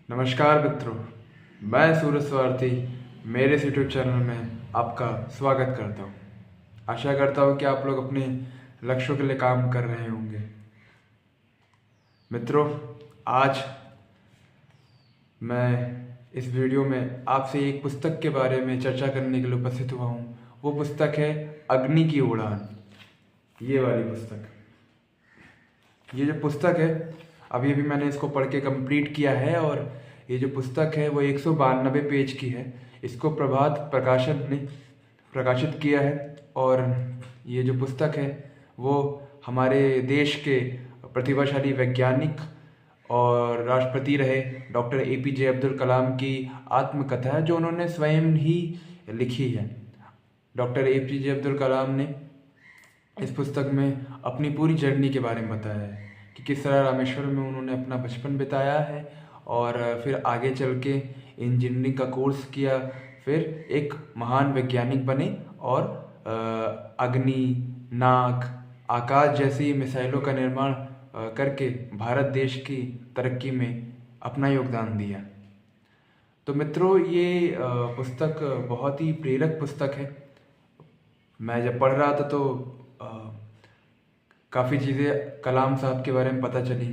नमस्कार मित्रों, मैं सूरज स्वार्थी मेरे इस यूट्यूब चैनल में आपका स्वागत करता हूँ। आशा करता हूँ कि आप लोग अपने लक्ष्यों के लिए काम कर रहे होंगे। मित्रों, आज मैं इस वीडियो में आपसे एक पुस्तक के बारे में चर्चा करने के लिए उपस्थित हुआ हूँ। वो पुस्तक है अग्नि की उड़ान। ये वाली पुस्तक, ये जो पुस्तक है, अभी अभी मैंने इसको पढ़ के कंप्लीट किया है और ये जो पुस्तक है वो 192 पेज की है। इसको प्रभात प्रकाशन ने प्रकाशित किया है और ये जो पुस्तक है वो हमारे देश के प्रतिभाशाली वैज्ञानिक और राष्ट्रपति रहे डॉक्टर APJ अब्दुल कलाम की आत्मकथा है, जो उन्होंने स्वयं ही लिखी है। डॉक्टर APJ अब्दुल कलाम ने इस पुस्तक में अपनी पूरी जर्नी के बारे में बताया है कि किस तरह रामेश्वरम में उन्होंने अपना बचपन बिताया है और फिर आगे चल के इंजीनियरिंग का कोर्स किया, फिर एक महान वैज्ञानिक बने और अग्नि, नाग, आकाश जैसी मिसाइलों का निर्माण करके भारत देश की तरक्की में अपना योगदान दिया। तो मित्रों, ये पुस्तक बहुत ही प्रेरक पुस्तक है। मैं जब पढ़ रहा था तो काफ़ी चीज़ें कलाम साहब के बारे में पता चली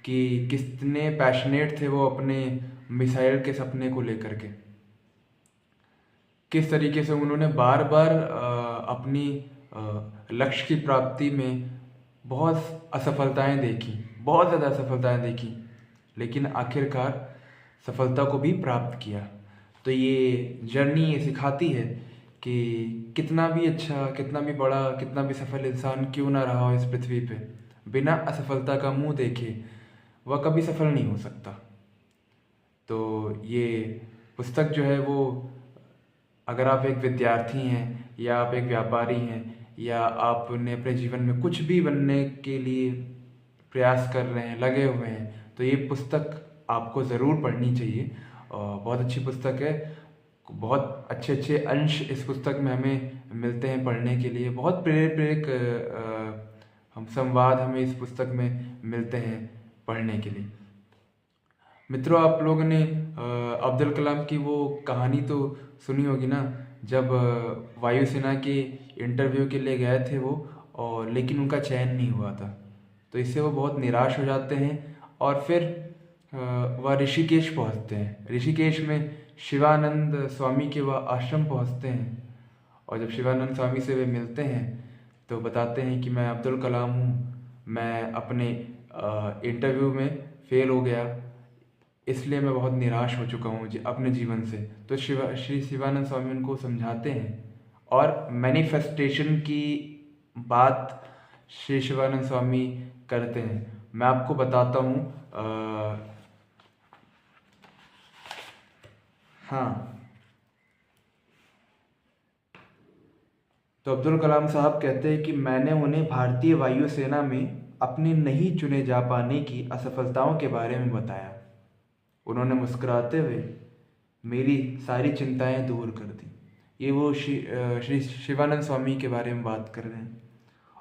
कि कितने पैशनेट थे वो अपने मिसाइल के सपने को लेकर के। किस तरीके से उन्होंने बार बार अपनी लक्ष्य की प्राप्ति में बहुत असफलताएं देखी, बहुत ज़्यादा असफलताएं देखी, लेकिन आखिरकार सफलता को भी प्राप्त किया। तो ये जर्नी ये सिखाती है कि कितना भी अच्छा, कितना भी बड़ा, कितना भी सफल इंसान क्यों ना रहा हो इस पृथ्वी पे, बिना असफलता का मुंह देखे वह कभी सफल नहीं हो सकता। तो ये पुस्तक जो है वो, अगर आप एक विद्यार्थी हैं या आप एक व्यापारी हैं या आपने अपने जीवन में कुछ भी बनने के लिए प्रयास कर रहे हैं, लगे हुए हैं, तो ये पुस्तक आपको ज़रूर पढ़नी चाहिए। बहुत अच्छी पुस्तक है। बहुत अच्छे अच्छे अंश इस पुस्तक में हमें मिलते हैं पढ़ने के लिए। बहुत प्रेरक हम संवाद हमें इस पुस्तक में मिलते हैं पढ़ने के लिए। मित्रों, आप लोगों ने अब्दुल कलाम की वो कहानी तो सुनी होगी ना, जब वायुसेना के इंटरव्यू के लिए गए थे वो, और लेकिन उनका चयन नहीं हुआ था। तो इससे वो बहुत निराश हो जाते हैं और फिर वह ऋषिकेश पहुंचते हैं। ऋषिकेश में शिवानंद स्वामी के वह आश्रम पहुंचते हैं और जब शिवानंद स्वामी से वे मिलते हैं तो बताते हैं कि मैं अब्दुल कलाम हूँ, मैं अपने इंटरव्यू में फेल हो गया, इसलिए मैं बहुत निराश हो चुका हूँ अपने जीवन से। तो श्री शिवानंद स्वामी उनको समझाते हैं और मैनिफेस्टेशन की बात श्री शिवानंद स्वामी करते हैं। मैं आपको बताता हूँ। हाँ, तो अब्दुल कलाम साहब कहते हैं कि मैंने उन्हें भारतीय वायुसेना में अपने नहीं चुने जा पाने की असफलताओं के बारे में बताया। उन्होंने मुस्कुराते हुए मेरी सारी चिंताएं दूर कर दी। ये वो श्री शिवानंद स्वामी के बारे में बात कर रहे हैं।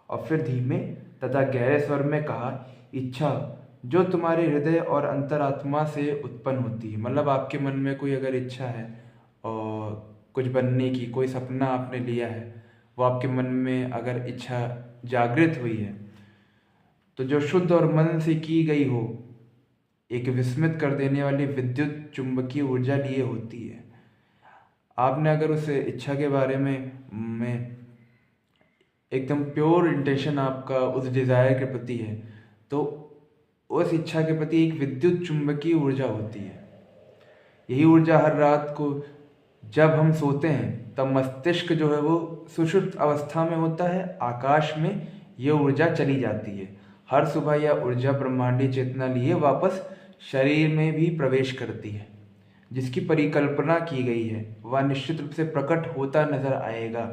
और फिर धीमे तथा गहरे स्वर में कहा, इच्छा जो तुम्हारे हृदय और अंतरात्मा से उत्पन्न होती है, मतलब आपके मन में कोई अगर इच्छा है और कुछ बनने की, कोई सपना आपने लिया है, वो आपके मन में अगर इच्छा जागृत हुई है, तो जो शुद्ध और मन से की गई हो, एक विस्मित कर देने वाली विद्युत चुंबकीय ऊर्जा लिए होती है। आपने अगर उस इच्छा के बारे में एकदम प्योर इंटेंशन आपका उस डिज़ायर के प्रति है, तो उस इच्छा के प्रति एक विद्युत चुंबकीय ऊर्जा होती है। यही ऊर्जा हर रात को जब हम सोते हैं तब मस्तिष्क जो है वो सुषुप्त अवस्था में होता है, आकाश में यह ऊर्जा चली जाती है। हर सुबह यह ऊर्जा ब्रह्मांडीय चेतना लिए वापस शरीर में भी प्रवेश करती है। जिसकी परिकल्पना की गई है वह निश्चित रूप से प्रकट होता नजर आएगा।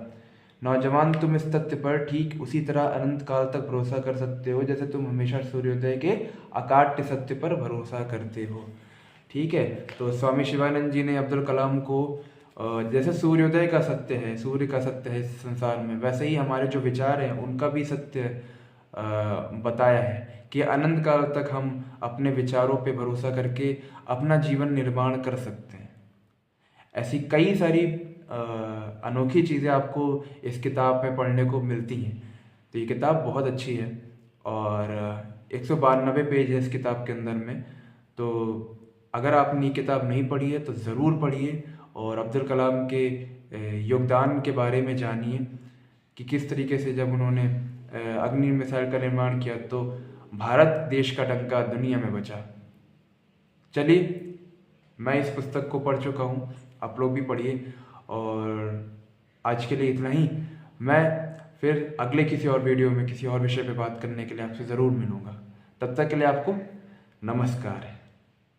नौजवान, तुम इस तथ्य पर ठीक उसी तरह अनंत काल तक भरोसा कर सकते हो जैसे तुम हमेशा सूर्योदय के अकाट्य सत्य पर भरोसा करते हो। ठीक है, तो स्वामी शिवानंद जी ने अब्दुल कलाम को जैसे सूर्योदय का सत्य है, सूर्य का सत्य है इस संसार में, वैसे ही हमारे जो विचार हैं उनका भी सत्य बताया है कि अनंत काल तक हम अपने विचारों पे भरोसा करके अपना जीवन निर्माण कर सकते हैं। ऐसी कई सारी अनोखी चीज़ें आपको इस किताब में पढ़ने को मिलती हैं। तो ये किताब बहुत अच्छी है और 192 पेज है इस किताब के अंदर में। तो अगर आपने ये किताब नहीं पढ़ी है तो ज़रूर पढ़िए और अब्दुल कलाम के योगदान के बारे में जानिए कि किस तरीके से जब उन्होंने अग्नि मिसाइल का निर्माण किया तो भारत देश का डंका दुनिया में बचा। चलिए, मैं इस पुस्तक को पढ़ चुका हूँ, आप लोग भी पढ़िए और आज के लिए इतना ही। मैं फिर अगले किसी और वीडियो में किसी और विषय पे बात करने के लिए आपसे ज़रूर मिलूँगा। तब तक के लिए आपको नमस्कार है।